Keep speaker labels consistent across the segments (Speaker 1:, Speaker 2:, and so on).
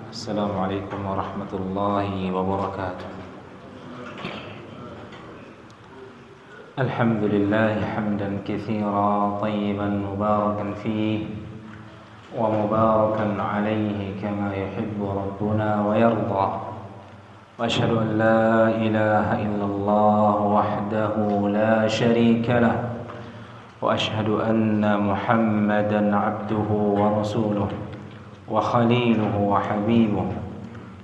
Speaker 1: السلام عليكم ورحمة الله وبركاته. الحمد لله حمدا كثيرا طيبا مباركا فيه ومباركا عليه كما يحب ربنا ويرضى، وأشهد أن لا إله إلا الله وحده لا شريك له، وأشهد أن محمدا عبده ورسوله وخليله وحبيبه،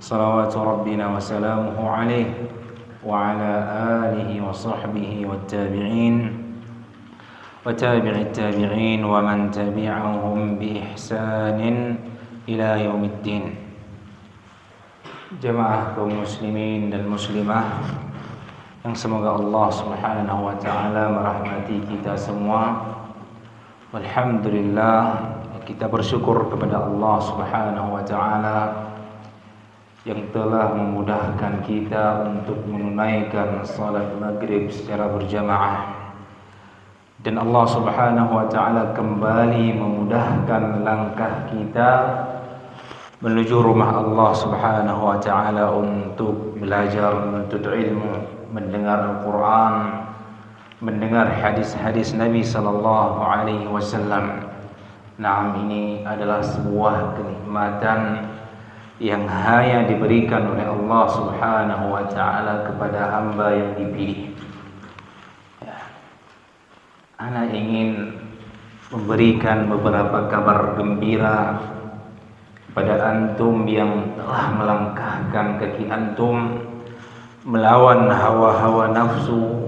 Speaker 1: صلوات ربنا وسلامه عليه وعلى آله وصحبه والتابعين وتابع التابعين ومن تبعهم بإحسان إلى يوم الدين. Jemaah kaum muslimin dan muslimah yang semoga Allah Subhanahu wa taala merahmati kita semua. Alhamdulillah, kita bersyukur kepada Allah Subhanahu wa taala yang telah memudahkan kita untuk menunaikan salat maghrib secara berjamaah, dan Allah Subhanahu wa taala kembali memudahkan langkah kita menuju rumah Allah Subhanahu wa taala untuk belajar, menuntut ilmu, mendengar Al-Quran, mendengar hadis-hadis Nabi sallallahu alaihi wasallam. Naam, ini adalah sebuah kenikmatan yang hanya diberikan oleh Allah Subhanahu wa taala kepada hamba yang dipilih. Ana ingin memberikan beberapa kabar gembira pada antum yang telah melangkahkan kaki antum melawan hawa-hawa nafsu,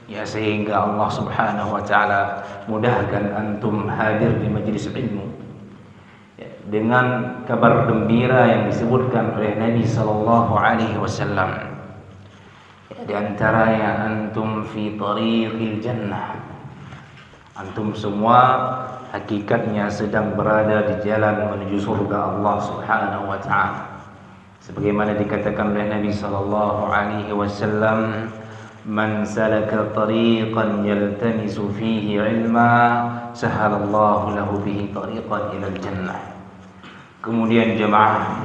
Speaker 1: ya, sehingga Allah Subhanahu wa taala mudahkan antum hadir di majelis ilmu, ya, dengan kabar gembira yang disebutkan oleh Nabi sallallahu alaihi wasallam. Ya, di antaranya antum fi tariqil jannah. Antum semua hakikatnya sedang berada di jalan menuju surga Allah Subhanahu wa taala. Sebagaimana dikatakan oleh Nabi sallallahu alaihi wasallam, "Man salaka tariqan yaltamisu fihi 'ilma, sahalallahu lahu bihi tariqan ilal jannah." Kemudian jemaah,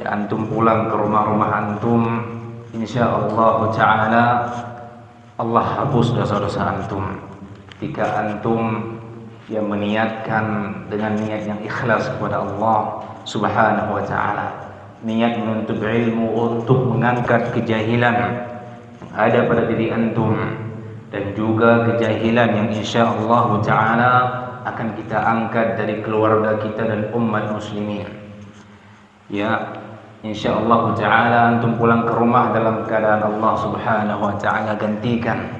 Speaker 1: ya, antum pulang ke rumah-rumah antum, insyaallah taala Allah hapus dosa-dosa antum jika antum yang meniatkan dengan niat yang ikhlas kepada Allah Subhanahu wa taala, niat menuntut ilmu untuk mengangkat kejahilan yang ada pada diri antum, dan juga kejahilan yang insyaallah taala akan kita angkat dari keluarga kita dan umat muslimin. Ya, insyaallah taala antum pulang ke rumah dalam keadaan Allah Subhanahu wa taala gantikan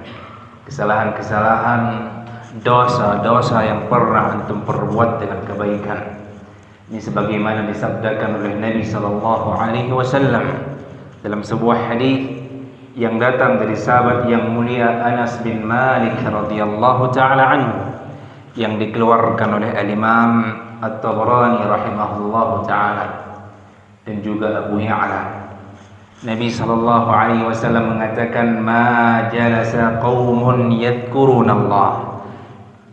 Speaker 1: kesalahan-kesalahan, dosa-dosa yang pernah antum perbuat dengan kebaikan. Ini sebagaimana disabdakan oleh Nabi sallallahu alaihi wasallam dalam sebuah hadis yang datang dari sahabat yang mulia Anas bin Malik radhiyallahu taala anhu, yang dikeluarkan oleh Al-Imam At-Tabrani rahimahullahu taala dan juga Abu Ya'la. Nabi sallallahu alaihi wasallam mengatakan, "Ma jalasa qaumun yadhkuruna Allah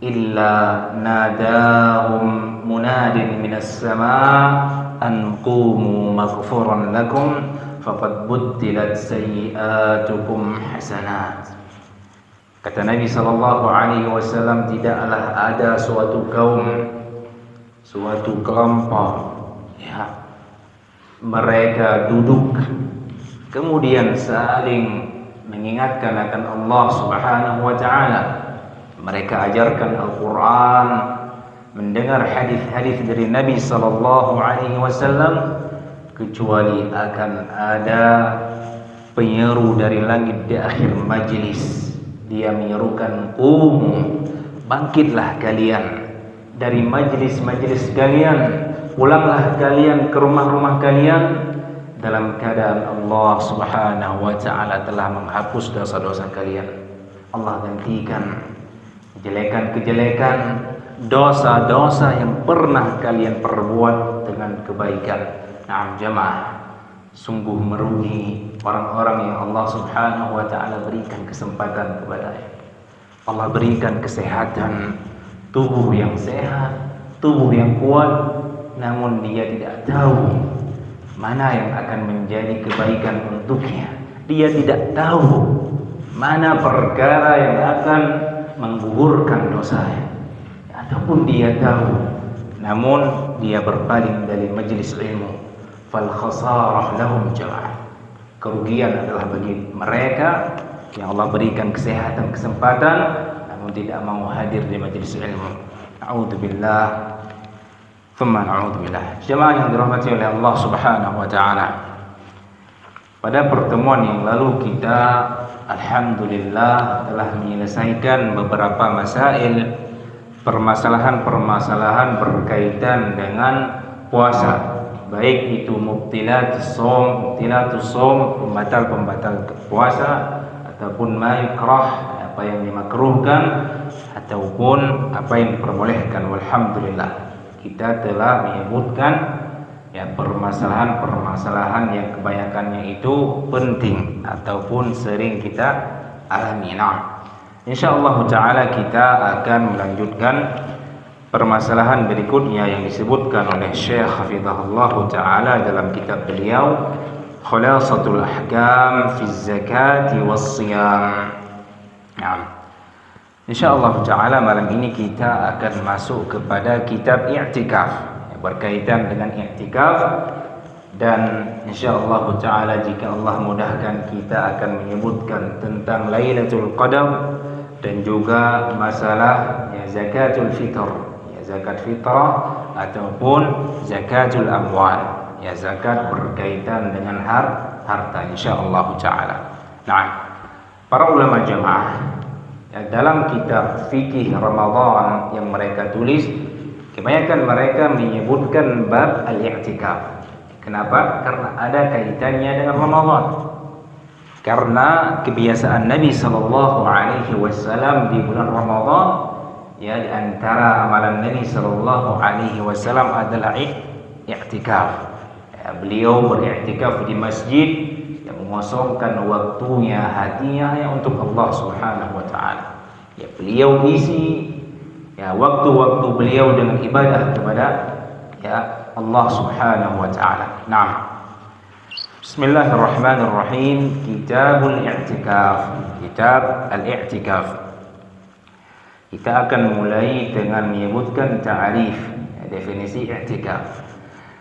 Speaker 1: illa nadahum munadin minas sama' an qumu maghfuran lakum faqad buddilat sayyi'atukum hasanat." Kata Nabi sallallahu alaihi wasallam, tidaklah ada suatu kaum, suatu kelompok, ya, mereka duduk kemudian saling mengingatkan akan Allah Subhanahu wa taala. Mereka ajarkan Al-Quran, mendengar hadis-hadis dari Nabi sallallahu alaihi wasallam, kecuali akan ada penyeru dari langit di akhir majlis. Dia menyerukan, "Qum, bangkitlah kalian dari majlis-majlis kalian, pulanglah kalian ke rumah-rumah kalian dalam keadaan Allah Subhanahu wa taala telah menghapus dosa-dosa kalian. Allah gantikan kejelekan-kejelekan, dosa-dosa yang pernah kalian perbuat dengan kebaikan." Naam jemaah, sungguh merugi orang-orang yang Allah Subhanahu wa taala berikan kesempatan kepadanya. Allah berikan kesehatan, tubuh yang sehat, tubuh yang kuat, namun dia tidak tahu mana yang akan menjadi kebaikan untuknya. Dia tidak tahu mana perkara yang akan menggugurkan dosanya. Ataupun dia tahu, namun dia berpaling dari majelis ilmu. Fal khasarah lahum jama'ah. Kerugian adalah bagi mereka yang Allah berikan kesehatan, kesempatan, namun tidak mau hadir di majelis ilmu. A'udzubillah. Thumma na'udzubillah. Jemaah yang dirahmati oleh Allah Subhanahu wa taala. Pada pertemuan yang lalu kita alhamdulillah telah menyelesaikan beberapa masail, permasalahan-permasalahan berkaitan dengan puasa, baik itu mubtilatus shaum, pembatal-pembatal puasa, ataupun ma yukrah, apa yang dimakruhkan, ataupun apa yang diperbolehkan. Walhamdulillah kita telah menyebutkan ya permasalahan-permasalahan yang kebanyakannya itu penting ataupun sering kita alami. Nah, insyaallah taala kita akan melanjutkan permasalahan berikutnya yang disebutkan oleh Syekh Hafizahullah taala dalam kitab beliau Khulasatul Ahkam fi Zakati was Shiyam. Nah, insyaallah taala malam ini kita akan masuk kepada kitab i'tikaf berkaitan dengan i'tikaf, dan insyaallah taala jika Allah mudahkan kita akan menyebutkan tentang Lailatul Qadar dan juga masalah ya zakatul fitr, ya zakat fitrah ataupun zakatul amwal, ya zakat berkaitan dengan harta insyaallah taala. Nah, para ulama jamaah ya, dalam kitab fikih Ramadan yang mereka tulis, kebanyakan mereka menyebutkan bab al-i'tikaf. Kenapa? Karena ada kaitannya dengan Ramadan. Karena kebiasaan Nabi sallallahu alaihi wasallam di bulan Ramadan, ya, di antara amalan Nabi sallallahu alaihi wasallam adalah i'tikaf. Ya, beliau beriktikaf di masjid yang mengosongkan waktunya, hatinya hanya untuk Allah Subhanahu wa taala. Ya, beliau isi ya waktu-waktu beliau dengan ibadah kepada ya Allah Subhanahu wa taala. Nah, bismillahirrahmanirrahim. Kitabul i'tikaf, kitab al-i'tikaf. Kita akan mulai dengan menyebutkan ta'rif, ya, definisi i'tikaf.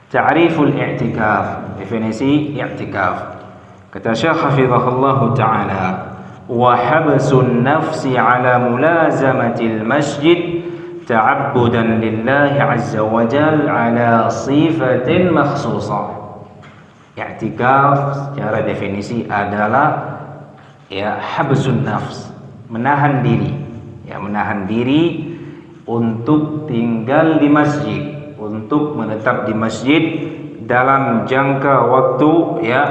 Speaker 1: Ta'riful i'tikaf, definisi i'tikaf. Kata Syekh Hafizahullah taala, wa habsun nafsi ala mulazamatil masjid ta'abbudan lillahi azza wa jal ala sifatin makhsusah. I'tikaf secara definisi adalah ya habsun nafs, menahan diri, ya menahan diri untuk tinggal di masjid, untuk menetap di masjid dalam jangka waktu ya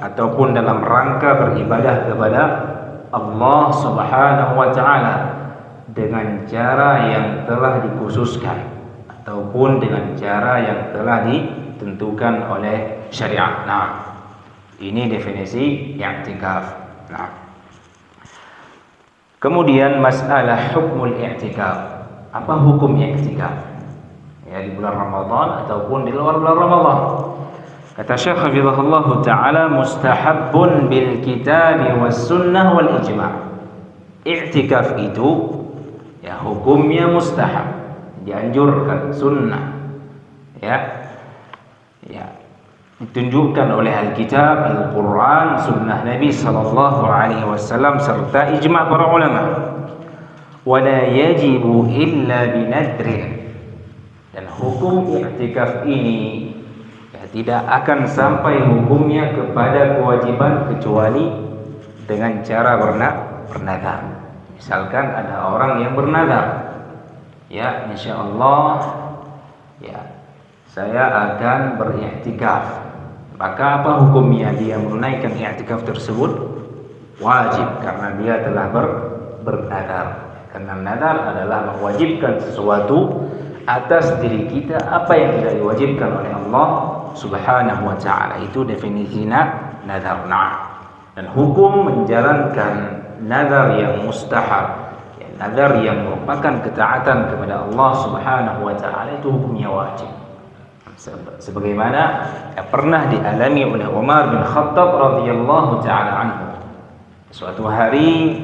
Speaker 1: ataupun dalam rangka beribadah kepada Allah Subhanahu wa taala dengan cara yang telah dikhususkan ataupun dengan cara yang telah ditentukan oleh syariat. Nah, ini definisi i'tikaf. Nah, kemudian masalah hukmul i'tikaf. Apa hukum i'tikaf? Ya, di bulan Ramadan ataupun di luar bulan Ramadan. Kata Syekh Hafizahullah taala, mustahabbun bil kitabi was sunnah wal ijma'. I'tikaf itu ya hukumnya mustahab, dianjurkan, sunnah, ya ditunjukkan oleh Alkitab, Al-Quran, sunnah Nabi sallallahu alaihi wasallam serta ijma' para ulama. Wala yajibu illa binadrin. Dan hukum i'tikaf ini ya, tidak akan sampai hukumnya kepada kewajiban kecuali dengan cara bernadar. Misalkan ada orang yang bernadar, ya insyaallah ya saya akan beriktikaf, maka apa hukumnya dia menunaikan iktikaf tersebut? Wajib, karena dia telah bernadar. Karena nadar adalah mewajibkan sesuatu atas diri kita apa yang tidak diwajibkan oleh Allah Subhanahu wa taala. Itu definisi nadar. Dan hukum menjalankan nazar yang mustahab, nazar yang merupakan ketaatan kepada Allah Subhanahu wa taala, itu hukumnya wajib. sebagaimana pernah dialami oleh Umar bin Khattab radhiyallahu taala anhu. Suatu hari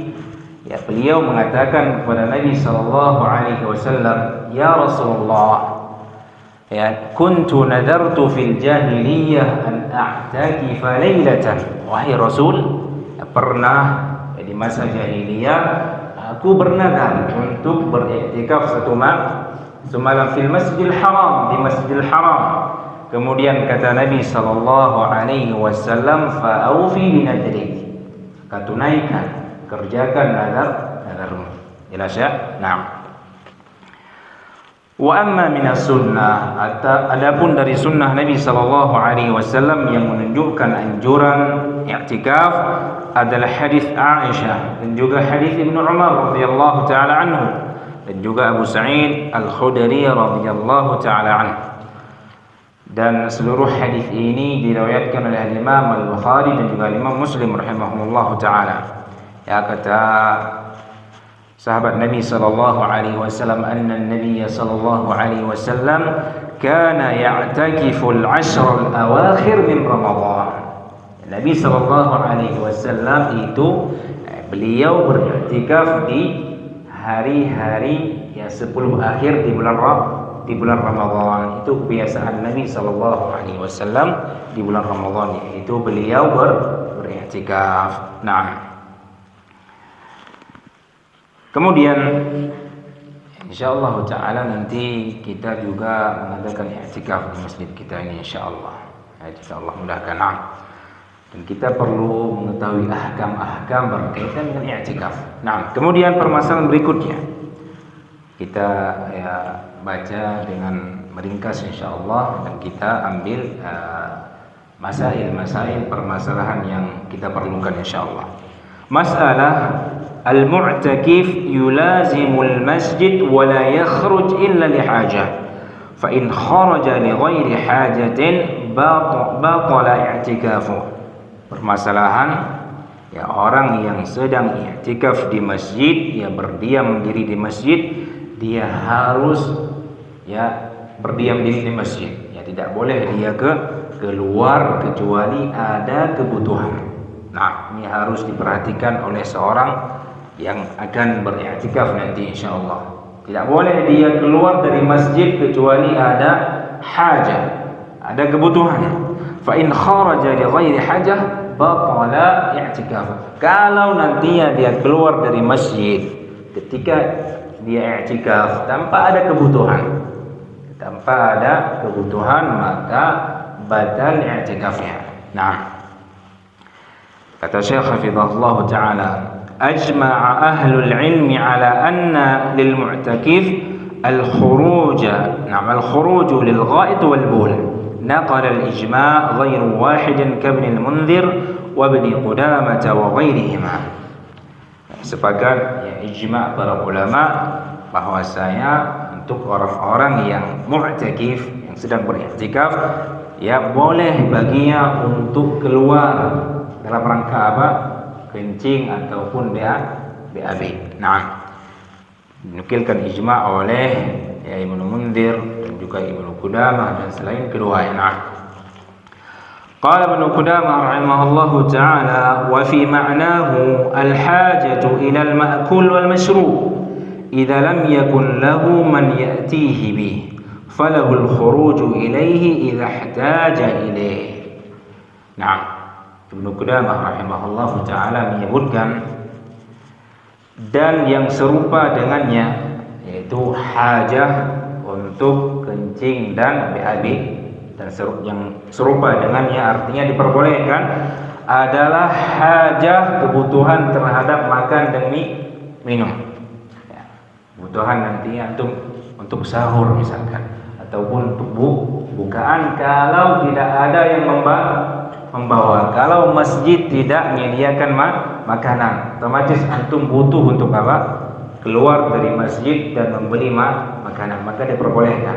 Speaker 1: beliau mengatakan kepada Nabi sallallahu alaihi wasallam, "Ya Rasulullah, kuntu nadartu fil jahiliyah an a'takifa lailatan." Wahai Rasul, pernah di masa jahiliyah aku bernadar untuk beriktikaf satu malam fil Masjidil Haram, di Masjidil Haram. Kemudian kata Nabi sallallahu alaihi wasallam, "Fa'aufi binadrik." Tunaikan, kerjakan nadarmu. Jelas ya? Nah. Wa amma minas sunnah, adapun dari sunnah Nabi sallallahu alaihi wasallam yang menunjukkan anjuran i'tikaf adalah hadis Aisyah dan juga hadis Ibnu Umar radhiyallahu taala anhu dan juga Abu Sa'id Al-Khudri radhiyallahu taala anhu. Dan seluruh hadis ini diriwayatkan oleh Imam Al-Bukhari dan juga Imam Muslim rahimahumullah taala. Ya, kata sahabat Nabi sallallahu alaihi wasallam, anna Nabi sallallahu alaihi wasallam kana ya'takifu al-'ashr al-awakhir min Ramadan. Nabi sallallahu alaihi wasallam itu beliau beriktikaf di hari-hari 10 akhir di bulan Ramadan. Itu kebiasaan Nabi sallallahu alaihi wasallam di bulan Ramadan, yaitu beliau beriktikaf. Nah, kemudian insyaallah taala nanti kita juga mengadakan i'tikaf di masjid kita ini insyaallah. Jika Allah mudahkan. Dan kita perlu mengetahui ahkam-ahkam berkaitan dengan i'tikaf. Nah, kemudian permasalahan berikutnya kita baca dengan meringkas insyaallah, dan kita ambil masail-masail permasalahan yang kita perlukan insyaallah. Masalah al-mu'takif yulazimul masjid wa la yakhruj illa li hajah. Fa in kharaja li ghairi hajatin batala i'tikafuh. Permasalahan orang yang sedang i'tikaf di masjid, berdiam diri di masjid, dia harus berdiam diri di masjid. Tidak boleh dia keluar kecuali ada kebutuhan. Nah, ini harus diperhatikan oleh seorang yang akan beriktikaf nanti insyaallah. Tidak boleh dia keluar dari masjid kecuali ada hajah, ada kebutuhan. Fa in kharaja li ghairi hajah batala i'tikaf. Kalau nantinya dia keluar dari masjid ketika dia i'tikaf tanpa ada kebutuhan, maka batal i'tikafnya. Nah, kata Syekh hafizahullah taala, ajma'a ahlul ilmi ala anna lil mu'takif al-khuruj lil gha'it wal bul. نقل الإجماع غير واحد كابن المنذر وابن قدامة وغيرهما. Sepakat ijma' para ulama bahwasanya untuk orang-orang yang mu'takif, yang sedang beriktikaf, boleh baginya untuk keluar dalam rangka apa? Kencing ataupun BAB. Nah, dinukilkan ijma' oleh Ibnu Munzir dan juga Ibnu Qudamah dan selain keduanya. Qala Ibnu Qudamah rahimahullahu ta'ala, wa fi ma'nahu al-hajatu ila al-ma'kul wal mashru' idza lam yakun lahu man ya'tihi bih falahu al-khuruj ilayhi idza ihtaja ilayhi. Nah, Ibnu Qudamah rahimahullahu ta'ala menyebutkan dan yang serupa dengannya, yaitu hajah untuk kencing dan BAB, dan yang serupa dengannya artinya diperbolehkan adalah hajah, kebutuhan terhadap makan dan minum. Kebutuhan nanti untuk sahur misalkan, ataupun untuk bukaan kalau tidak ada yang membawa. Kalau masjid tidak menyediakan makanan, otomatis antum butuh untuk apa? Keluar dari masjid dan membeli makanan, maka diperbolehkan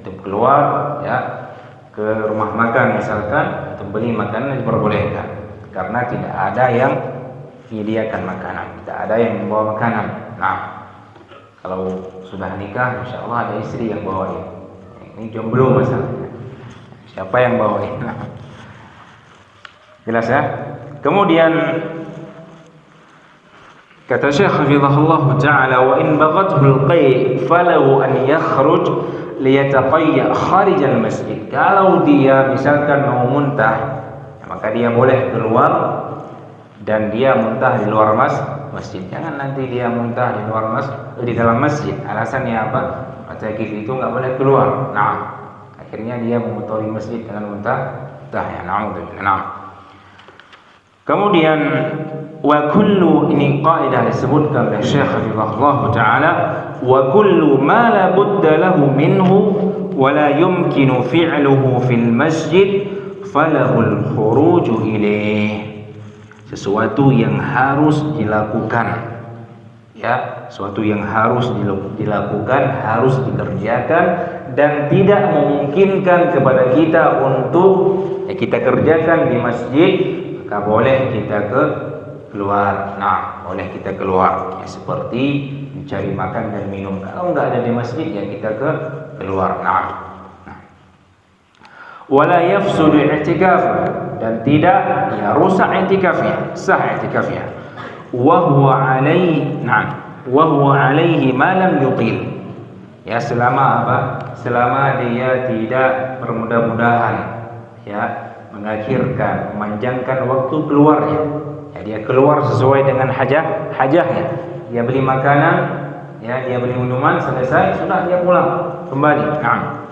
Speaker 1: untuk keluar ke rumah makan misalkan untuk beli makanan, diperbolehkan karena tidak ada yang menyediakan makanan, tidak ada yang membawa makanan. Nah, kalau sudah nikah insyaallah ada istri yang bawain. Ini jomblo masalahnya. Siapa yang bawain? Jelas ya? Kemudian kata Syekh hafizahullah ta'ala, wa in baghathu al-qai' falahu an yakhruj liyataqayya kharij al-masjid. Kalau dia misalkan mau muntah, maka dia boleh keluar dan dia muntah di luar masjid. Jangan nanti dia muntah di dalam masjid. Alasannya apa? Sakit itu enggak boleh keluar. Nah, akhirnya dia mengotori masjid dengan muntah. Ya, na'udzubillah. Kemudian wa kullu, ini kaidah disebutkan oleh Syekh hafizahullah taala, wa kullu ma la budda lahu minhu wa la yumkinu fi'luhu fil masjid falahul khuruju ilaih. Sesuatu yang harus dilakukan, ya, sesuatu yang harus dilakukan, harus dikerjakan dan tidak memungkinkan kepada kita untuk kita kerjakan di masjid, maka boleh kita keluar. Nah, boleh kita keluar, ya, seperti mencari makan dan minum. Kalau enggak ada di masjid, ya kita keluar. Nah. Wala yafsudu i'tikaf, dan tidak ya rusak i'tikafnya, sah i'tikafnya. Wa huwa alaihi ma lam yuqil. Ya, selama apa? Selama dia tidak bermudah-mudahan, ya, mengakhirkan, memanjangkan waktu keluarnya. Ya, dia keluar sesuai dengan hajahnya. Dia beli makanan, ya, dia beli minuman, selesai, sudah dia pulang kembali. Nah.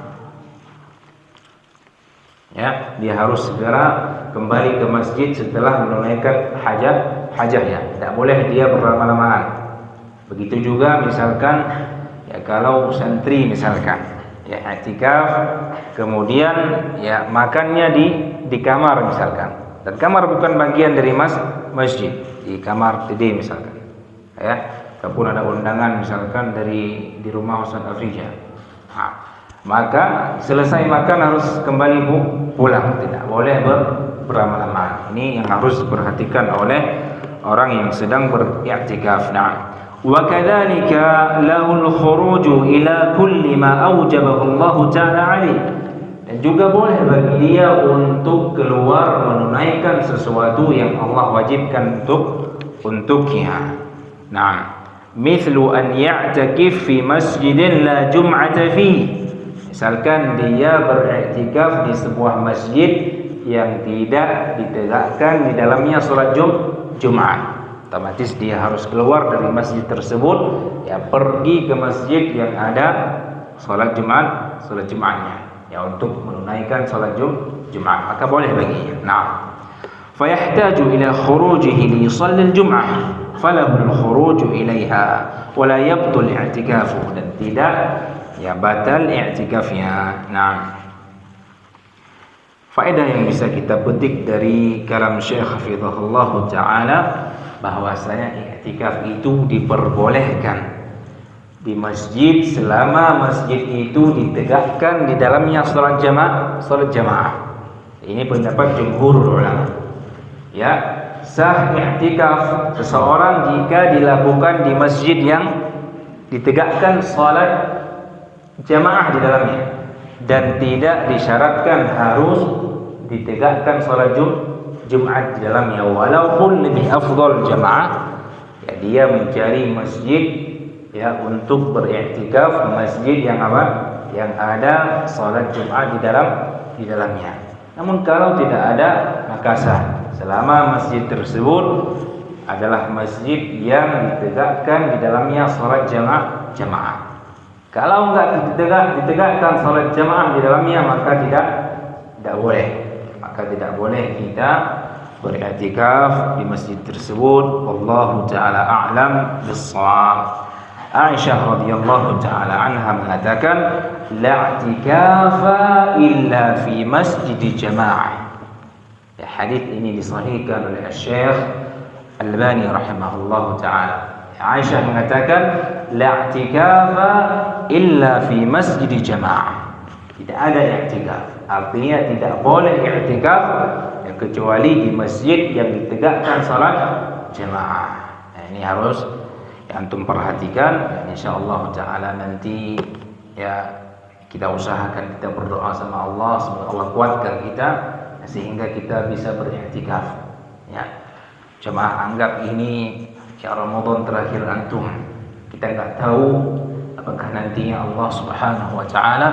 Speaker 1: Ya, dia harus segera kembali ke masjid setelah menunaikan hajahnya. Tidak boleh dia berlama-lamaan. Begitu juga misalkan, ya, kalau santri misalkan, ya, i'tikaf, kemudian ya makannya di kamar misalkan. Dan kamar bukan bagian dari masjid, di kamar TD misalkan. Ya, ataupun ada undangan misalkan di rumah Ustaz Afrija. Nah, maka selesai makan harus kembali pulang, tidak boleh berlama-lama. Ini yang harus diperhatikan oleh orang yang sedang beriktikaf. Nah, wa kadzalika lahul khuruju ila kulli ma aujabahu Allah Ta'ala alaihi. Dan juga boleh bagi dia untuk keluar menunaikan sesuatu yang Allah wajibkan untuknya. Nah, mithlu an ya'takif fi masjidin la jum'ata fihi. Misalkan dia beriktikaf di sebuah masjid yang tidak ditegakkan di dalamnya salat Jumat, otomatis dia harus keluar dari masjid tersebut, ya, pergi ke masjid yang ada salat Jumatnya, ya, untuk menunaikan salat Jumat, maka boleh baginya. Nah, fayahtaju ila khurujihi li yusalli al-jum'ah falahu al-khuruju ilaiha wa la yabtul i'tikafu, dan tidak ya batal i'tikafnya. Nah, faedah yang bisa kita petik dari kalam Syekh hafizahullah taala, bahwasanya i'tikaf itu diperbolehkan di masjid selama masjid itu ditegakkan di dalamnya salat jamaah. Ini pendapat jumhur ulama. Ya, sah i'tikaf seseorang jika dilakukan di masjid yang ditegakkan salat jamaah di dalamnya dan tidak disyaratkan harus ditegakkan salat Jumat di dalamnya, walaupun lebih afdal jamaah, ya, dia mencari masjid, ya, untuk beriktikaf masjid yang apa? Yang ada salat Jumat di dalamnya. Namun kalau tidak ada, maka sah selama masjid tersebut adalah masjid yang ditegakkan di dalamnya salat jamaah. Kalau enggak ditegakkan salat jamaah di dalamnya, maka tidak boleh. Maka tidak boleh kita beriktikaf di masjid tersebut. Wallahu taala a'lam bis-shawab. Aisyah radhiyallahu taala anha mengatakan, la i'tikafa illa fi masjid jamaah. Ya, hadis ini disahihkan oleh Syekh Albani rahimahullahu taala. Aisyah mengatakan, la i'tikafa illa fi masjid jamaah. Tidak ada i'tikaf, artinya tidak boleh i'tikaf ya, kecuali di masjid yang ditegakkan salat jamaah. Nah, ini harus ya, antum perhatikan, dan insyaallah taala nanti ya Kita usahakan, kita berdoa sama Allah semoga Allah kuatkan kita sehingga kita bisa beriktikaf. Ya, jemaah, anggap ini Ramadan terakhir antum. Kita nggak tahu apakah nantinya Allah Subhanahu wa taala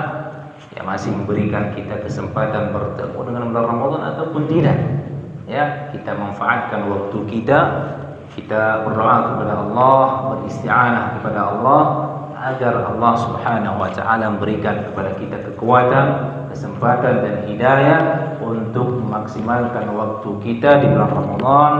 Speaker 1: ya masih memberikan kita kesempatan bertemu dengan bulan Ramadan ataupun tidak. Ya, kita manfaatkan waktu kita berdoa kepada Allah, beristi'anah kepada Allah agar Allah Subhanahu wa taala memberikan kepada kita kekuatan, kesempatan dan hidayah untuk memaksimalkan waktu kita di bulan Ramadan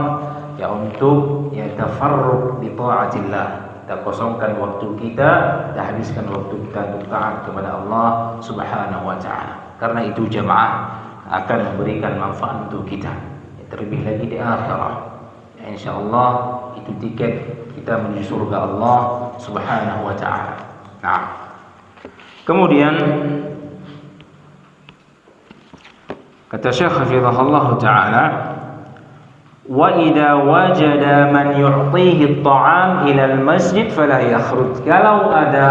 Speaker 1: ya, untuk ya tafarruq bi taatillah. Kita kosongkan waktu kita, kita habiskan waktu kita untuk taat kepada Allah Subhanahu wa taala. Karena itu jemaah akan memberikan manfaat untuk kita. Ya, terlebih lagi di akhirat. Ya, insyaallah itu tiket kita menuju surga Allah Subhanahu wa taala. Nah, kemudian kata Syekh hafizahullah taala, wa idza wajada man yu'tihi at-ta'am ila al-masjid fala yakhruj. Kalau ada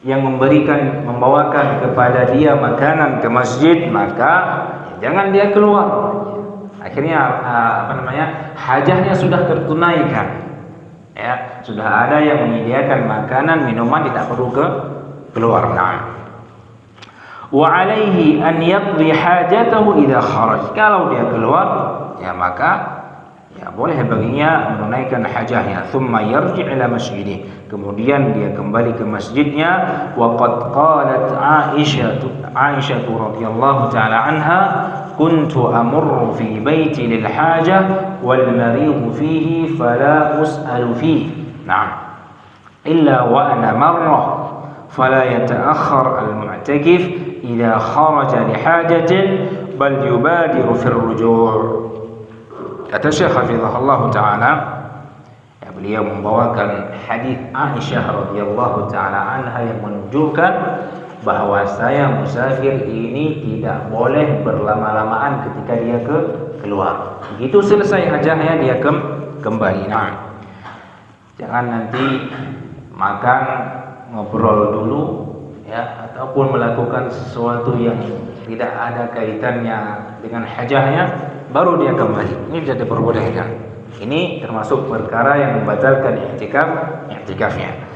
Speaker 1: yang membawakan kepada dia makanan ke masjid, maka jangan dia keluar. Akhirnya hajahnya sudah tertunaikan. Ya, sudah ada yang menyediakan makanan, minuman, tidak perlu keluar. Nah, wa alaihi an yaqdi hajatahu idza kharaj. Kalau dia keluar, ya maka ya boleh baginya menunaikan hajahnya. Thumma yarji' ila masjidih. Kemudian dia kembali ke masjidnya. Wa qad qalat Aisyah radhiyallahu taala anha, kuntu amurru fi baiti lil hajah wal marid fihi fala us'alu fihi. Nah, illa wa ana marrah fala yata'akhkhar al mu'takif idza kharaja li hajatin bal yubadiru fi ar-ruju'. Kata Syekh hafizahullah taala, ya, beliau membawakan hadis Aisyah radhiyallahu taala anha yang menunjukkan bahwa saya musafir ini tidak boleh berlama-lamaan ketika dia keluar. Begitu selesai hajahnya dia kembali. Nah, jangan nanti makan ngobrol dulu ya, ataupun melakukan sesuatu yang tidak ada kaitannya dengan hajahnya baru dia kembali. Ini bisa diperbolehkan. Ini termasuk perkara yang membatalkan i'tikafnya.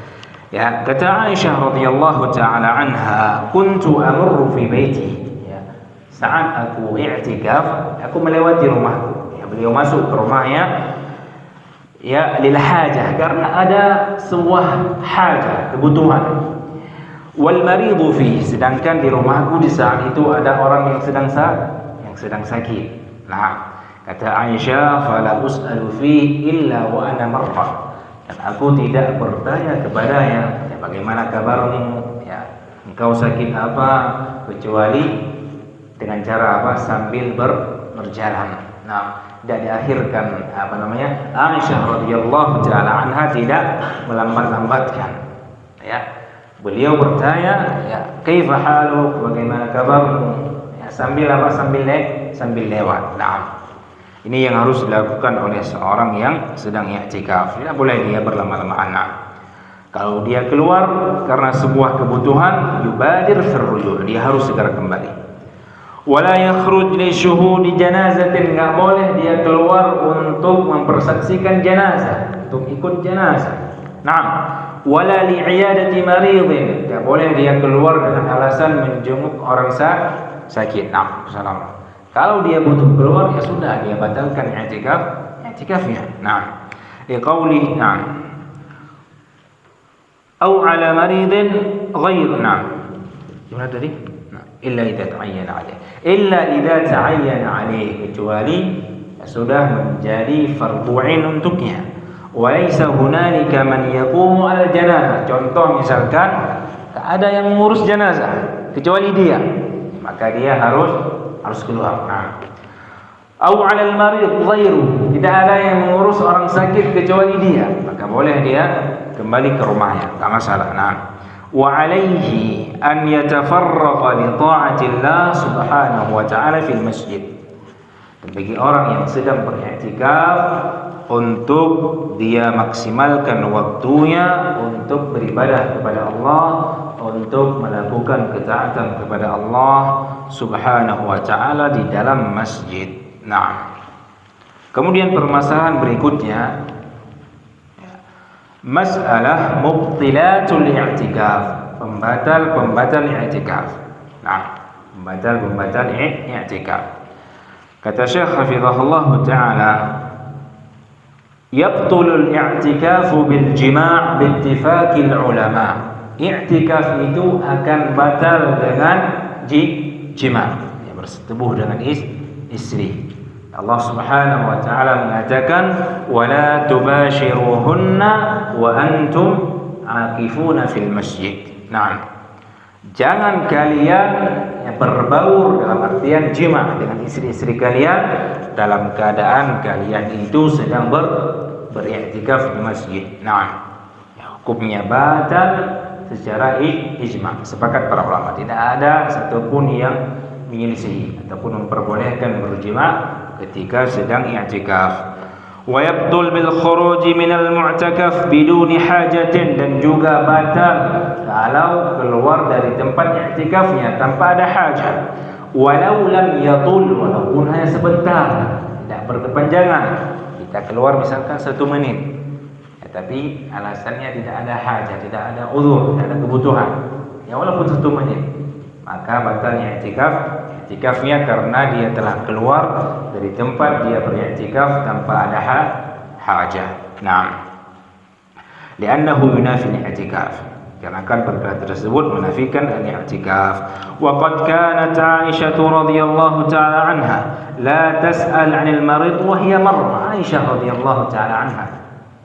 Speaker 1: Ya, kata Aisyah radhiyallahu taala anha, kuntu amurru fi baiti. Ya, saat aku i'tikaf, aku melewati rumahku. Ya, beliau masuk ke rumahnya ya lil hajah, karena ada sebuah hajah, kebutuhan. Wal maridu fi, sedangkan di rumahku di saat itu ada orang yang sedang sakit. Nah, kata Aisyah, fala us'alu fi illa wa ana marra. Dan aku tidak bertanya kepadanya, ya, bagaimana kabarmu, ya, engkau sakit apa, kecuali dengan cara apa, sambil berjalan. Nah, tidak diakhirkan Aisyah radhiyallahu taala anha tidak melambat-lambatkan. Ya, beliau bertanya, ya, kaifa haluk, bagaimana kabarmu, ya, sambil lewat. Nah, ini yang harus dilakukan oleh seorang yang sedang i'tikaf. Tidak boleh dia berlama-lamaan. Kalau dia keluar karena sebuah kebutuhan, yubadir firruju', dia harus segera kembali. Wala yakhruj li syuhudi janazatin, enggak boleh dia keluar untuk mempersaksikan jenazah, untuk ikut jenazah. Nah, wala li 'iyadati maridin, enggak boleh dia keluar dengan alasan menjenguk orang sakit. Nah, salam. Kalau dia butuh keluar, ya sudah, dia batalkan i'tikafnya. Nah, liqauli au ala maridin ghair. Gimana tadi? Illa idza ta'ayyana alaih, kecuali sudah menjadi fardu 'ain untuknya. Wa laisa hunalika man yaqumu al janazah. Contoh misalkan ada yang mengurus jenazah kecuali dia, maka dia harus keluar. Nah, au 'alal marid ghairu, tidak ada yang mengurus orang sakit kecuali dia, maka boleh dia kembali ke rumahnya, tak masalah. Nah, wa 'alaihi an yatafarraqa li ta'atillah subhanahu wa ta'ala fil masjid. Dan bagi orang yang sedang beriktikaf, untuk dia maksimalkan waktunya untuk beribadah kepada Allah, untuk melakukan ketaatan kepada Allah Subhanahu wa taala di dalam masjid. Nah, kemudian permasalahan berikutnya, masalah mubtilatul i'tikaf, pembatal i'tikaf. Nah, pembatal i'tikaf. Kata Syekh hafizahullah taala, yabtulul i'tikafu bil jima' bi ittifaqil ulama. I'tikaf itu akan batal dengan jima', bersetubuh dengan istri. Allah Subhanahu wa taala mengatakan, wala tubashiruhunna wa antum aqifuna fil masjid. Nah, jangan kalian berbaur dalam artian jima' dengan istri-istri kalian dalam keadaan kalian itu sedang beriktikaf di masjid. Nah, hukumnya batal secara ijma', sepakat para ulama. Tidak ada satupun yang menyelisihi ataupun memperbolehkan berjima' ketika sedang i'tikaf. Wa yabtul bil khuruj min al mu'takaf biduni hajatin, dan juga batal kalau keluar dari tempat i'tikafnya tanpa ada hajat. Walau lam yatul, walaupun hanya sebentar, tidak berkepanjangan. Kita keluar misalkan 1 menit, tapi alasannya tidak ada hajat, tidak ada uzur, tidak ada kebutuhan, ya walaupun 1 menit, maka batalnya i'tikafnya karena dia telah keluar dari tempat dia beriktikaf tanpa ada hajat. Naam, li'annahu yunafi al-i'tikaf, karena kan perkara tersebut menafikan al-i'tikaf. Wa qad kanat Aisyah radhiyallahu ta'ala anha la tas'al 'anil marid wa hiya marra. Aisyah radhiyallahu ta'ala anha,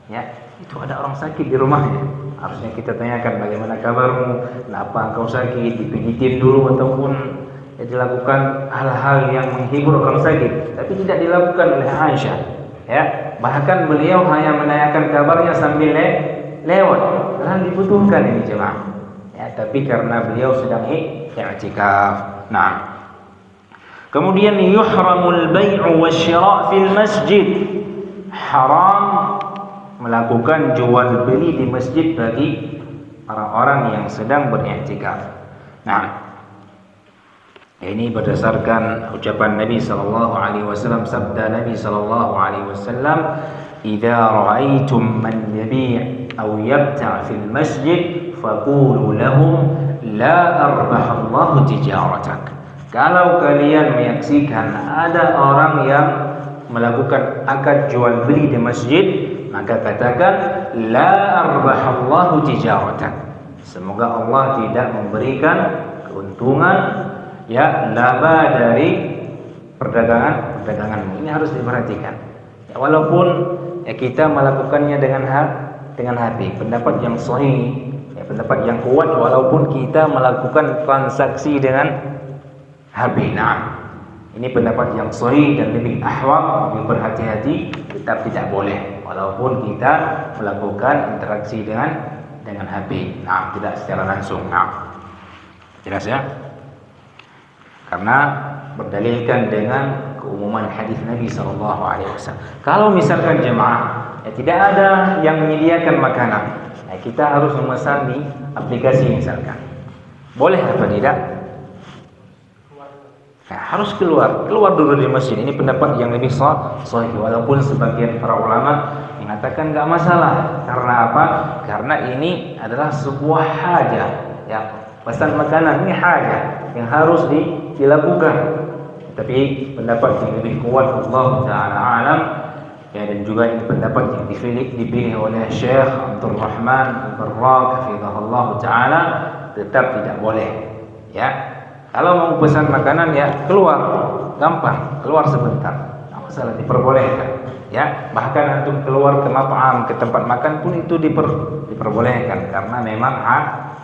Speaker 1: ya, itu ada orang sakit di rumahnya, harusnya kita tanyakan bagaimana kabarmu, kenapa engkau sakit, dipijitin dulu ataupun dilakukan hal-hal yang menghibur orang sakit, tapi tidak dilakukan oleh Aisyah. Ya, bahkan beliau hanya menanyakan kabarnya sambil lewat, karena dibutuhkan ini jemaah. Ya, tapi karena beliau sedang i'tikaf. Nah, kemudian yuhramul bai'u wasyira' fil masjid, haram melakukan jual beli di masjid bagi orang-orang yang sedang beriktikaf. Nah, ini berdasarkan ucapan Nabi sallallahu alaihi wasallam, sabda Nabi sallallahu alaihi wasallam, "Idza ra'aitum man yabi' aw yabta' fil masjid faqulu lahum la arbahallahu tijaratak." Kalau kalian menyaksikan ada orang yang melakukan akad jual beli di masjid, maka katakan la arbahallahu tijaratak, semoga Allah tidak memberikan keuntungan, ya, laba dari perdaganganmu. Ini harus diperhatikan. Ya, walaupun ya kita melakukannya dengan hati, pendapat yang sahih, ya, pendapat yang kuat, walaupun kita melakukan transaksi dengan HP. Nah, ini pendapat yang sahih dan lebih ahwat, lebih berhati-hati, tetap tidak boleh walaupun kita melakukan interaksi dengan HP. Nah, tidak secara langsung. Nah, jelas ya? Karena berdalilkan dengan keumuman hadis Nabi sallallahu alaihi wasallam. Kalau misalkan jemaah ya tidak ada yang menyediakan makanan, ya kita harus memesan di aplikasi misalkan. Boleh atau tidak? Ya, harus keluar dulu dari masjid. Ini pendapat yang lebih sahih, walaupun sebagian para ulama mengatakan enggak masalah. Karena apa? Karena ini adalah sebuah hajat, ya. Pesan makanan ini hajat yang harus dilakukan. Tapi pendapat yang lebih kuat, Allah Ta'ala alam, ya, dan juga ini pendapat yang dipilih oleh Syekh Abdul Rahman Al-Barraq hafizahullah Ta'ala, tetap tidak boleh. Ya, kalau mau pesan makanan ya keluar, gampang, keluar sebentar, nggak masalah, diperbolehkan. Ya, bahkan antum keluar ke mat'am, ke tempat makan pun itu diperbolehkan karena memang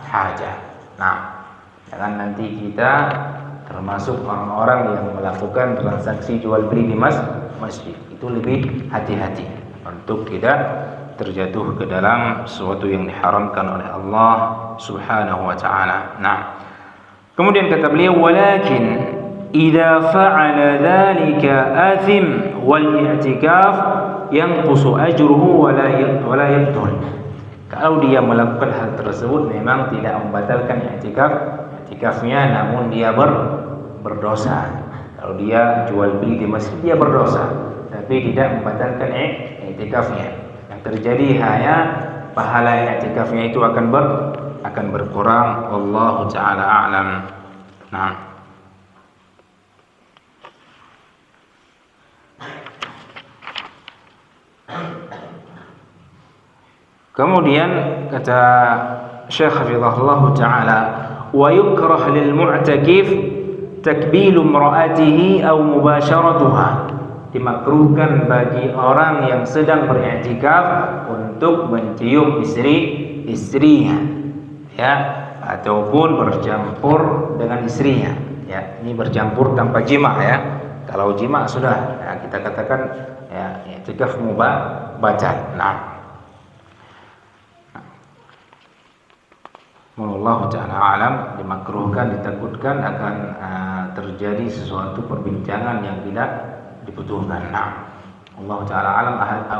Speaker 1: hajat. Nah, jangan nanti kita termasuk orang-orang yang melakukan transaksi jual beli di masjid. Itu lebih hati-hati untuk tidak terjatuh ke dalam sesuatu yang diharamkan oleh Allah Subhanahu wa taala. Nah, kemudian kata beliau, walakin idza fa'ala dzalika athim wal i'tikaf yanqusu ajruhu wa la yabtul. Kalau dia melakukan hal tersebut memang tidak membatalkan i'tikafnya, namun dia berdosa. Kalau dia jual beli di masjid dia berdosa, tapi tidak membatalkan i'tikafnya. Yang terjadi hanya pahala i'tikafnya itu akan berkurang. Wallahu taala a'lam. Nah, kemudian kata Syekh Hafizahullah taala, wa yukrah lil mu'takif takbilu imra'atihi aw mubasharatuha. Dimakruhkan bagi orang yang sedang beriktikaf untuk mencium istrinya, ya, ataupun bercampur dengan istrinya, ya. Ini bercampur tanpa jima, ya. Kalau jima sudah, ya, kita katakan ya i'tikaf batal. Nah, wallahu ta'ala alam, dimakruhkan, ditakutkan akan terjadi sesuatu perbincangan yang tidak dibutuhkan. Nah, Allah ta'ala alam.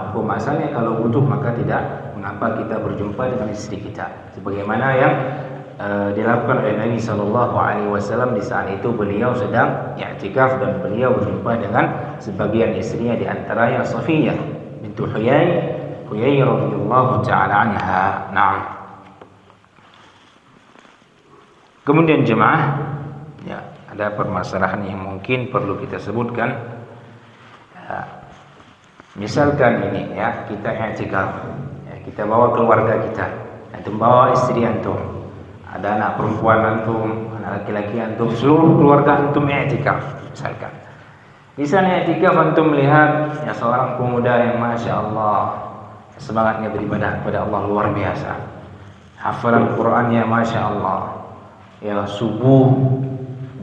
Speaker 1: Hukum asalnya kalau butuh maka tidak mengapa kita berjumpa dengan istri kita, sebagaimana yang dilakukan oleh Nabi SAW di saat itu beliau sedang i'tikaf dan beliau berjumpa dengan sebagian istrinya, di antaranya Safiyah bintu Huyai radhiyallahu ta'ala anha. Nah, kemudian jemaah, ya, ada permasalahan yang mungkin perlu kita sebutkan. Ya, misalkan ini, ya, kita i'tikaf, ya, kita bawa keluarga kita, antum bawa istri antum, ada anak perempuan antum, anak laki-laki antum, seluruh keluarga antum i'tikaf. Misalnya i'tikaf antum melihat ya seorang pemuda yang masya Allah semangatnya beribadah kepada Allah luar biasa, hafalan Qur'annya masya Allah, ya, subuh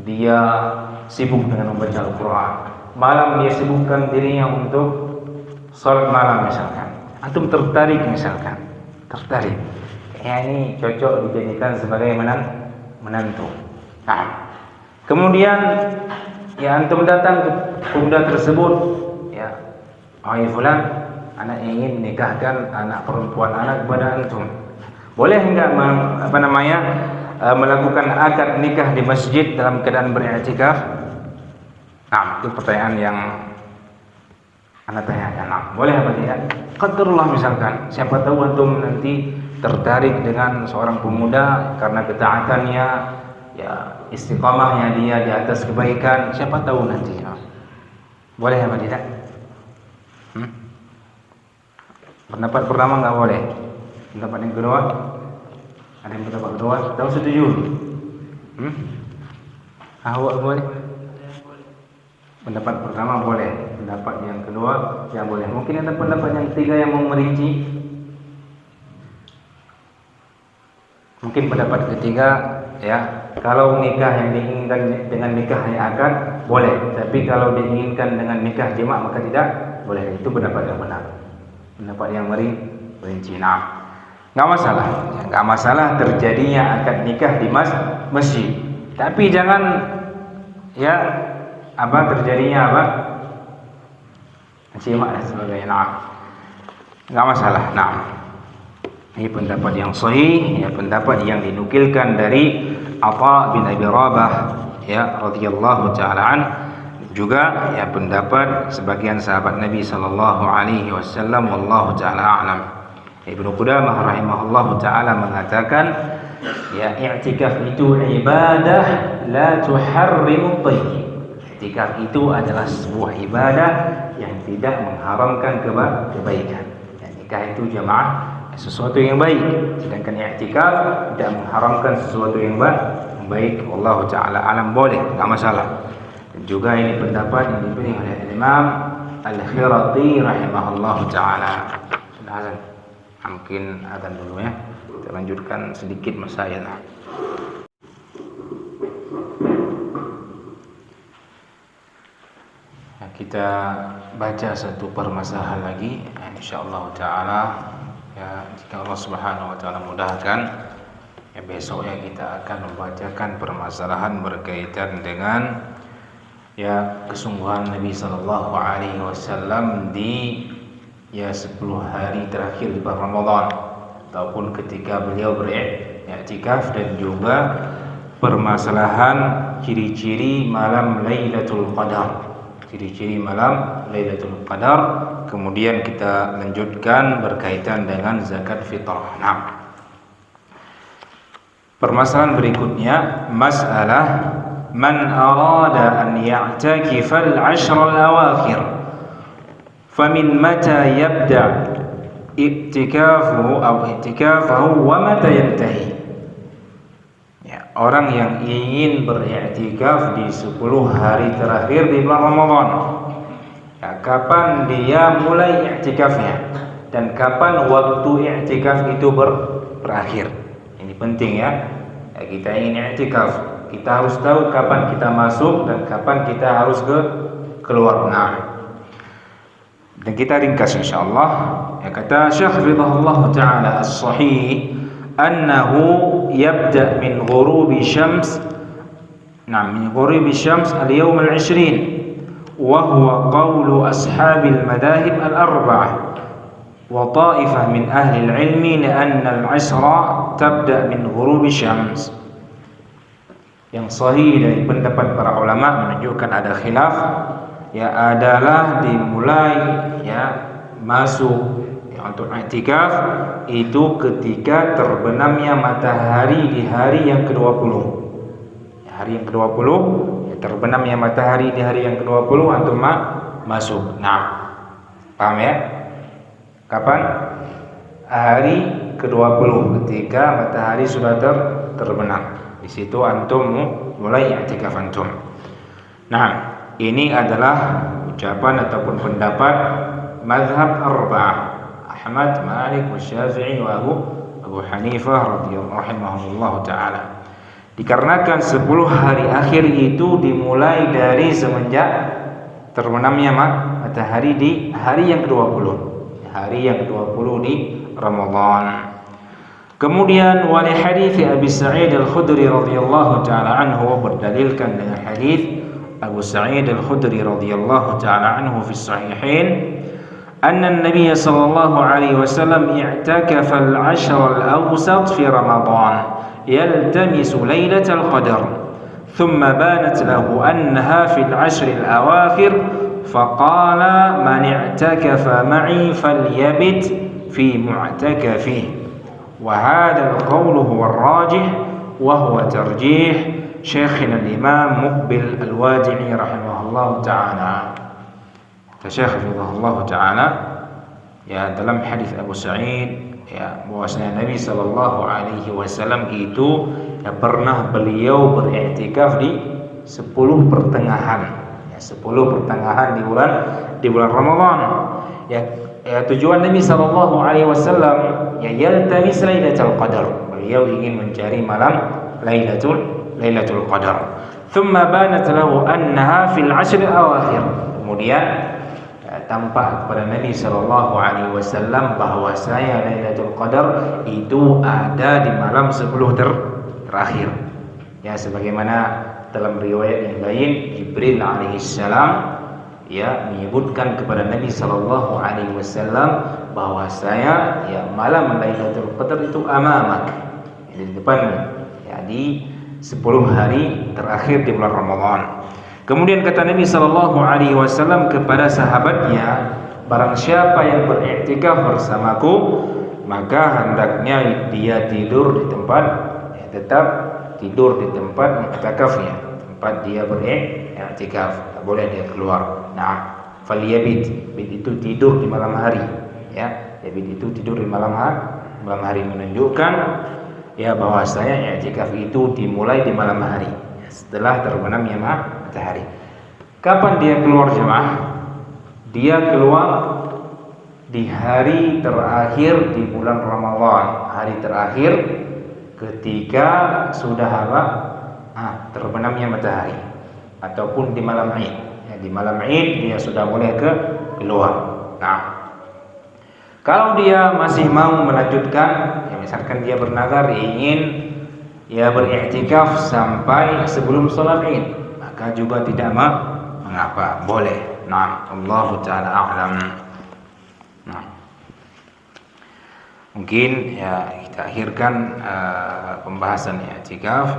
Speaker 1: dia sibuk dengan membaca Al-Quran, malam dia sibukkan dirinya untuk salat malam misalkan. Antum tertarik misalkan, ya, ini cocok dijadikan sebagai menantu. Nah, kemudian ya antum datang ke pemuda tersebut, ya, wahai fulan, anak ingin menikahkan anak perempuan anak kepada antum. Boleh enggak melakukan akad nikah di masjid dalam keadaan beriktikaf? Nah, itu pertanyaan yang anda tanyakan. Nah, boleh apa tidak? Qadarullah misalkan, siapa tahu antum nanti tertarik dengan seorang pemuda karena ketaatannya, ya, istiqamahnya dia di atas kebaikan, siapa tahu nanti. Nah, boleh apa tidak? Pendapat pertama enggak boleh. Pendapat yang kedua? Ada yang pendapat kedua? Tahu setuju? Awak boleh? Pendapat pertama boleh. Pendapat yang kedua tidak boleh. Mungkin ada pendapat yang ketiga yang mau merinci. Mungkin pendapat ketiga, ya, kalau nikah yang diinginkan dengan nikah yang akad boleh, tapi kalau diinginkan dengan nikah jima maka tidak boleh. Itu pendapat yang benar. Pendapat yang merinci. Nah, nggak masalah, ya, nggak masalah terjadinya akad nikah di masjid, tapi jangan, ya, terjadinya jima dan sebagainya. Nah, nggak masalah. Nah, ini pendapat yang sahih, ya, pendapat yang dinukilkan dari Atha bin Abi Rabah, ya, radhiyallahu taala an, juga ya pendapat sebagian sahabat Nabi sallallahu alaihi wasallam. Wallahu taala a'lam. Ibnu Qudamah rahimahullahu taala mengatakan, ya, i'tikaf itu ibadah la tuharrimu thayyib. I'tikaf itu adalah sebuah ibadah yang tidak mengharamkan kebaikan. Ya, nikah itu jamaah sesuatu yang baik, sedangkan i'tikaf tidak mengharamkan sesuatu yang baik. Wallahu taala alam, boleh, enggak masalah. Dan juga ini pendapat yang dipilih oleh Imam Al-Khirati rahimahullahu taala. Sudah azan. Mungkin azan dulu, ya. Kita lanjutkan sedikit masail. Kita baca satu permasalahan lagi, insyaallah taala. Ya, jika Allah Subhanahu wa taala mudahkan, ya, besoknya kita akan membacakan permasalahan berkaitan dengan, ya, kesungguhan Nabi sallallahu alaihi wasallam di, ya, 10 hari terakhir di bulan Ramadan, ataupun ketika beliau beriktikaf, dan juga permasalahan ciri-ciri malam Lailatul Qadar. Ciri-ciri malam Lailatul Qadar. Kemudian kita lanjutkan berkaitan dengan zakat fitrah. Nah, permasalahan berikutnya, masalah man arada an ya'takifa al-'ashr al-awakhir famin mata yabda i'tikafuhu wa mata yantahi. Ya, orang yang ingin beriktikaf di 10 hari terakhir di bulan Ramadan, ya, kapan dia mulai i'tikafnya dan kapan waktu i'tikaf itu berakhir. Ini penting ya. Kita ingin i'tikaf, kita harus tahu kapan kita masuk dan kapan kita harus keluar. Nah, dan kita ringkas insyaallah. Ya, kata Syekh Ridhahullah Ta'ala as-sahih annahu yabda min ghurubi syams, min ghurubi syams al-yawm al-20, wa huwa qawlu ashabil madahib al-arba'ah wa ta'ifah min ahli al-ilmi lianna al-'ashra tabda min ghurubi syams. Yang sahih dari pendapat para ulama menunjukkan ada khilaf, ya, adalah dimulai ya masuk ya, untuk i'tikaf itu ketika terbenamnya matahari di hari yang ke-20. Ya, hari yang ke-20 ya, terbenamnya matahari di hari yang ke-20 antum masuk. Nah, paham ya? Kapan? Hari ke-20 ketika matahari sudah terbenam. Di situ antum mulai i'tikaf antum. Nah, ini adalah ucapan ataupun pendapat mazhab arba'ah, Ahmad, Malik, Syafi'i wa Abu Hanifah radhiyallahu ta'ala. Dikarenakan 10 hari akhir itu dimulai dari semenjak terbenamnya matahari di hari yang ke-20. Hari yang ke-20 di Ramadan. Kemudian wali hadis Abi Sa'id Al-Khudri radhiyallahu ta'ala anhu, berdalilkan dengan hadis Abu Sa'id Al-Khudri radhiyallahu ta'ala anhu fi sahihain anna an-nabiy sallallahu alaihi wasallam i'takafa al-'ashr al-awsat fi Ramadan yaltamisu lailatul qadar thumma banat lahu annaha fi al-'ashr al-awakhir faqala man i'takafa ma'i falyabit fi mu'takafihi. وهذا القول هو الراجح وهو ترجيح شيخنا الإمام مقبل الوادعي رحمه الله تعالى. Syekh Ridhahullah Ta'ala ya dalam hadis Abu Sa'id ya bahwasanya Nabi sallallahu alaihi wasallam itu ya pernah beliau beriktikaf di 10 pertengahan ya 10 pertengahan di bulan Ramadan. Ya, tujuan Nabi sallallahu alaihi wasallam ya yaltamis lailatul qadar. Beliau ingin mencari malam Lailatul Qadar. Thumma banat lahu annaha fil 'ashr al-awakhir. Kemudian ya, tampak kepada Nabi sallallahu alaihi wasallam bahwasanya Lailatul Qadar itu ada di malam 10 terakhir. Ya, sebagaimana dalam riwayat yang lain Jibril alaihi salam ya menyebutkan kepada Nabi sallallahu alaihi wasallam bahwasanya ya malam Lailatul Qadar itu amamak, di depanmu, ya di 10 hari terakhir di bulan Ramadan. Kemudian kata Nabi sallallahu alaihi wasallam kepada sahabatnya, barang siapa yang beriktikaf bersamaku maka hendaknya dia tidur di tempat ya, tetap tidur di tempat i'tikafnya, tempat dia beriktikaf, tak boleh dia keluar. Nah, falyabit, bit itu tidur di malam hari, ya. Bit itu tidur di malam hari menunjukkan ya bahwasanya i'tikaf itu dimulai di malam hari, ya, setelah terbenamnya matahari. Kapan dia keluar jemaah? Dia keluar di hari terakhir di bulan Ramadan, hari terakhir ketika sudah terbenamnya matahari ataupun di malam Id. Di malam Id dia sudah boleh keluar. Nah, kalau dia masih mau melanjutkan, ya misalkan dia bernazar ingin ya beriktikaf sampai sebelum sholat Id, maka juga tidak mengapa, boleh. Nah, Allah Ta'ala a'lam. Nah, Mungkin ya kita akhirkan pembahasan i'tikaf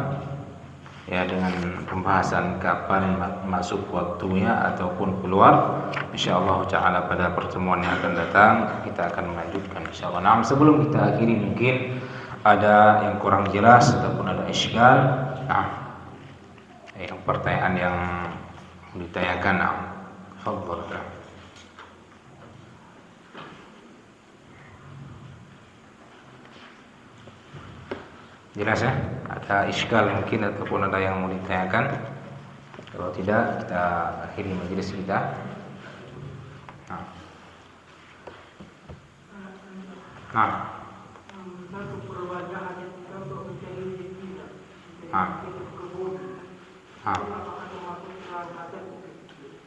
Speaker 1: ya dengan pembahasan kapan masuk waktunya ataupun keluar. Insyaallah taala pada pertemuan yang akan datang kita akan melanjutkan insyaallah. Nah, sebelum kita akhiri mungkin ada yang kurang jelas ataupun ada isygal. Nah, yang pertanyaan yang ditanyakan, nah, fadhil. Jelas ya? Ada iskal mungkin ataupun ada yang mau ditanyakan? Kalau tidak, kita akhiri majelis kita. Nah. Nah.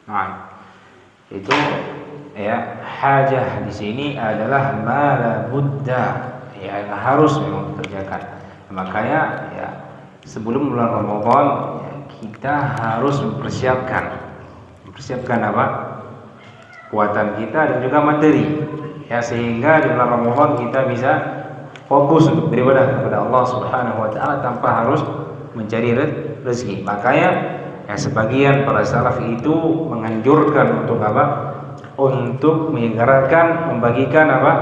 Speaker 1: Nah. Itu ya, hajah di sini adalah ma la budda, ya yang harus memang dikerjakan. Makanya ya sebelum bulan Ramadan ya, kita harus mempersiapkan apa? Kekuatan kita dan juga materi ya, sehingga di bulan Ramadan kita bisa fokus untuk beribadah kepada Allah Subhanahu wa taala tanpa harus mencari rezeki. Makanya ya sebagian para salaf itu menganjurkan untuk apa? Untuk menyegarkan, membagikan apa?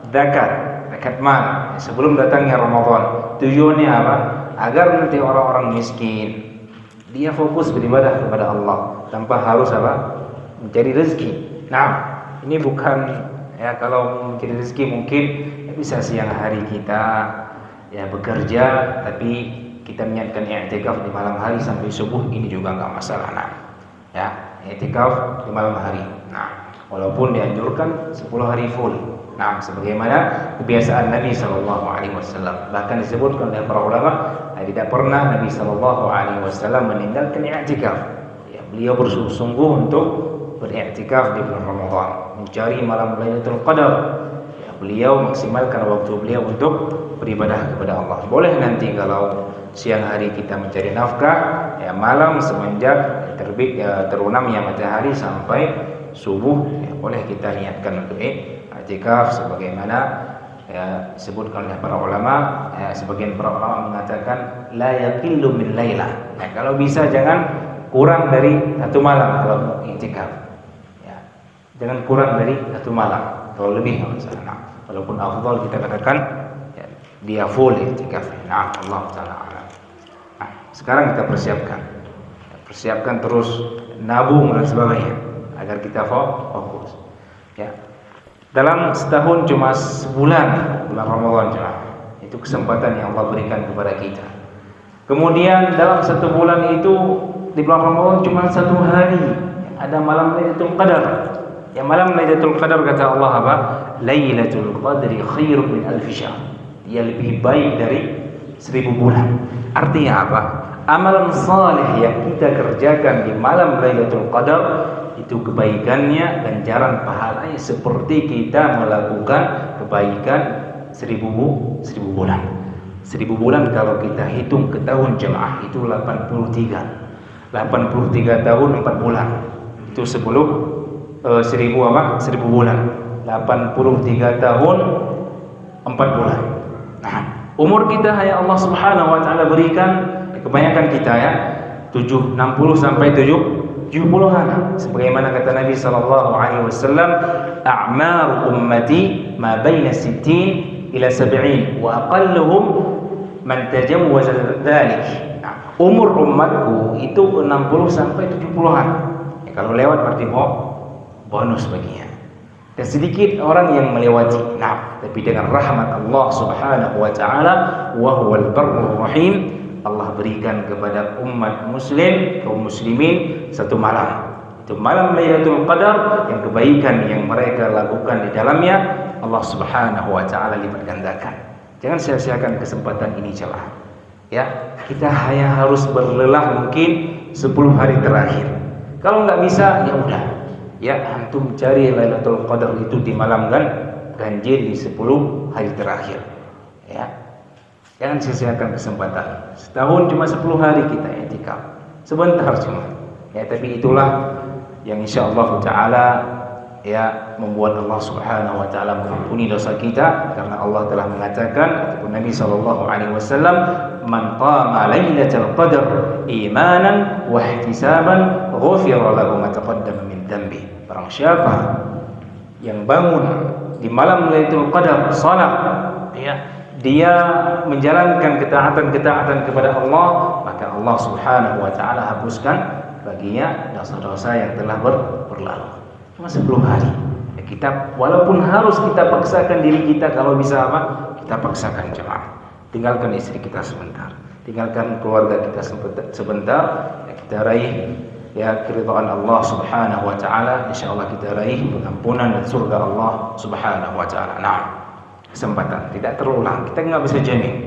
Speaker 1: Zakat mal sebelum datangnya Ramadan. Tujuannya apa? Agar nanti orang-orang miskin dia fokus beribadah kepada Allah tanpa harus apa? Mencari rezeki. Nah, ini bukan ya kalau mencari rezeki mungkin ya bisa siang hari kita ya bekerja tapi kita niatkan i'tikaf di malam hari sampai subuh, ini juga enggak masalah. Nah, ya, i'tikaf di malam hari. Nah, walaupun dianjurkan 10 hari full. Nah, sebagaimana kebiasaan Nabi sallallahu alaihi wasallam. Bahkan disebutkan oleh para ulama, tidak pernah Nabi sallallahu alaihi wasallam meninggalkan i'tikaf. Ya, beliau bersungguh-sungguh untuk beriktikaf di bulan Ramadan, mencari malam Lailatul Qadar. Ya, beliau maksimalkan waktu beliau untuk beribadah kepada Allah. Boleh nanti kalau siang hari kita mencari nafkah, ya malam semenjak terbit terunamnya matahari sampai subuh, ya boleh kita niatkan untuk i'tikaf sebagaimana ya disebutkan oleh para ulama. Ya, sebagian para ulama mengatakan la yaqillu min laila. Ya, kalau bisa jangan kurang dari satu malam kalau mau i'tikaf. Ya, jangan kurang dari satu malam. Kalau lebih misalnya, walaupun afdal kita katakan ya, dia full i'tikaf. Nah, Allah taala alam. Nah, sekarang kita persiapkan terus nabung dan sebagainya agar kita fokus. Ya. Dalam setahun cuma sebulan bulan Ramadan cuma. Itu kesempatan yang Allah berikan kepada kita. Kemudian dalam satu bulan itu di bulan Ramadan cuma satu hari ada malam Lailatul Qadar. Ya, malam Lailatul Qadar kata Allah apa? Lailatul Qadri khairun min alf syahr. Dia lebih baik dari 1000 bulan. Artinya apa? Amalan saleh yang kita kerjakan di malam Lailatul Qadar itu kebaikannya, ganjaran pahalanya seperti kita melakukan kebaikan 1000 bulan. 1000 bulan kalau kita hitung ke tahun jemaah itu 83 tahun 4 bulan. Itu 1000 bulan. 83 tahun 4 bulan. Nah, umur kita hanya Allah Subhanahu wa taala berikan, kebanyakan kita ya 60 sampai 70-an. Sebagaimana kata Nabi sallallahu alaihi wasallam, a'mar ummati ma baina 60 ila 70 wa aqalluhum man tajawwaza dzalik. Nah, umur umatku itu 60 sampai 70-an. Ya, kalau lewat berarti bonus baginya. Dan sedikit orang yang melewati. Nah, tapi dengan rahmat Allah Subhanahu wa taala, wa huwal barrur rahim, Allah berikan kepada umat muslim, kaum muslimin satu malam. Itu malam Lailatul Qadar yang kebaikan yang mereka lakukan di dalamnya Allah Subhanahu wa taala lipat gandakan. Jangan sia-siakan kesempatan ini jemaah. Ya, kita hanya harus berlelah mungkin 10 hari terakhir. Kalau nggak bisa ya udah. Ya, antum cari Lailatul Qadar itu di malam ganjil di 10 hari terakhir. Ya. Jangan sia-siakan kesempatan. Setahun cuma 10 hari kita i'tikaf. Sebentar cuma. Ya, tapi itulah yang insyaallah taala ya membuat Allah Subhanahu wa taala mengampuni dosa kita, karena Allah telah mengatakan ataupun Nabi sallallahu alaihi wasallam, "Man qama lailatul qadar imanan wa ihtisaban ghufira lahu ma taqaddama min dhanbi." Barang siapa yang bangun di malam Lailatul Qadar salat, ya, dia menjalankan ketaatan-ketaatan kepada Allah, maka Allah Subhanahu wa taala hapuskan baginya dosa-dosa yang telah berlalu. Cuma 10 hari. Ya, kita walaupun harus kita paksakan diri kita, kalau bisa apa? Kita paksakan jemaah. Tinggalkan istri kita sebentar, tinggalkan keluarga kita sebentar, ya, kita raih ya keridhaan Allah Subhanahu wa taala, insyaallah kita raih pengampunan dan surga Allah Subhanahu wa taala. Nah, kesempatan tidak terulang, kita nggak bisa jamin.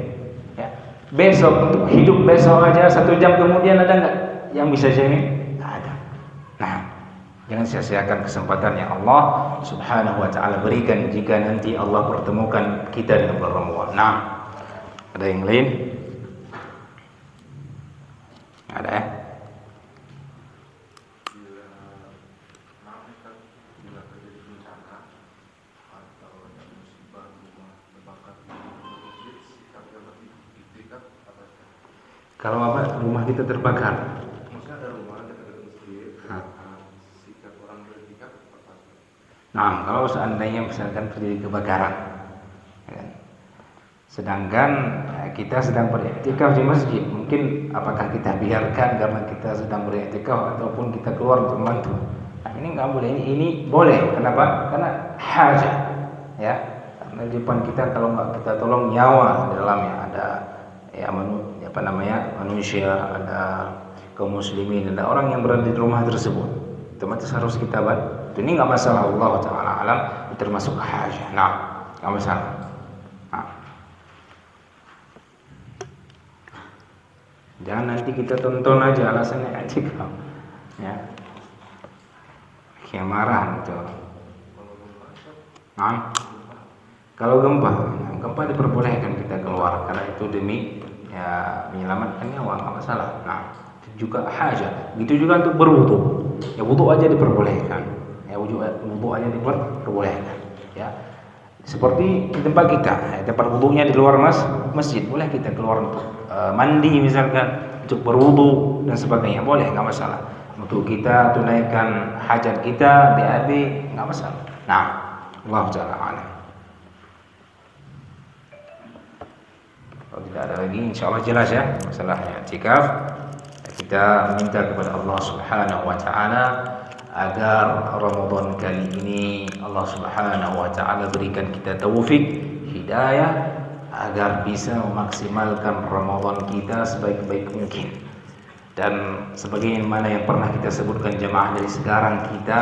Speaker 1: Ya. Besok, untuk hidup besok aja 1 jam kemudian ada nggak yang bisa jamin? Nggak ada. Nah, jangan sia-siakan kesempatan yang Allah Subhanahu wa taala berikan jika nanti Allah pertemukan kita dengan bulan Ramadan. Nah, ada yang lain? Ada ya? Kalau apa rumah kita terbakar,
Speaker 2: maksudnya ada rumah dekat masjid, sikap orang bersikap apa?
Speaker 1: nah kalau seandainya misalkan terjadi kebakaran, ya kan? Sedangkan kita sedang beriktikaf di masjid, mungkin apakah kita biarkan karena kita sedang beriktikaf ataupun kita keluar untuk membantu? Nah, ini nggak boleh, ini boleh. Kenapa? Karena hajat, ya. Karena di depan kita kalau nggak kita tolong nyawa di dalamnya ada ya manusia, ada kaum muslimin, ada orang yang berada di rumah tersebut, otomatis harus kita bantu. Ini nggak masalah, Allah taala alam, termasuk hajat. Nah, nggak masalah. Nah. Jangan nanti kita tonton aja alasannya i'tikaf, ya. Kayak marah gitu. Nah, kalau gempa diperbolehkan kita keluar karena itu demi ya menyelamatkan nyawa, nggak masalah. Nah, itu juga hajat. Begitu juga untuk berwudu. Ya wudu aja diperbolehkan. Ya wudu aja diperbolehkan. Ya. Seperti di tempat kita, ya, tempat wudunya di luar masjid, boleh kita keluar untuk mandi misalkan, untuk berwudu dan sebagainya, boleh, nggak masalah. Untuk kita tunaikan hajat kita, BAB, nggak masalah. Nah, Allah Ta'ala alam. Kalau tidak ada lagi, insyaallah jelas ya masalah i'tikaf. Kita minta kepada Allah Subhanahu wa taala agar Ramadan kali ini Allah Subhanahu wa taala berikan kita taufik, hidayah agar bisa memaksimalkan Ramadan kita sebaik-baik mungkin. Dan sebagaimana yang pernah kita sebutkan jemaah, dari sekarang kita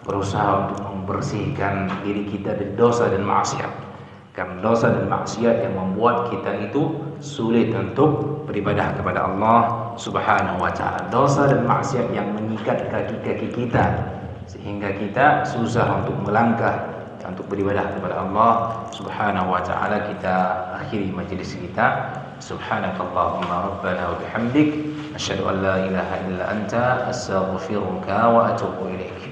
Speaker 1: berusaha untuk membersihkan diri kita dari dosa dan maksiat. Karena dosa dan maksiat yang membuat kita itu sulit untuk beribadah kepada Allah Subhanahu wa taala. Dosa dan maksiat yang mengikat kaki-kaki kita sehingga kita susah untuk melangkah untuk beribadah kepada Allah Subhanahu wa taala. Kita akhiri majelis kita. Subhanakallahumma rabbana wa bihamdik asyhadu an la ilaha illa anta astaghfiruka wa atubu ilaik.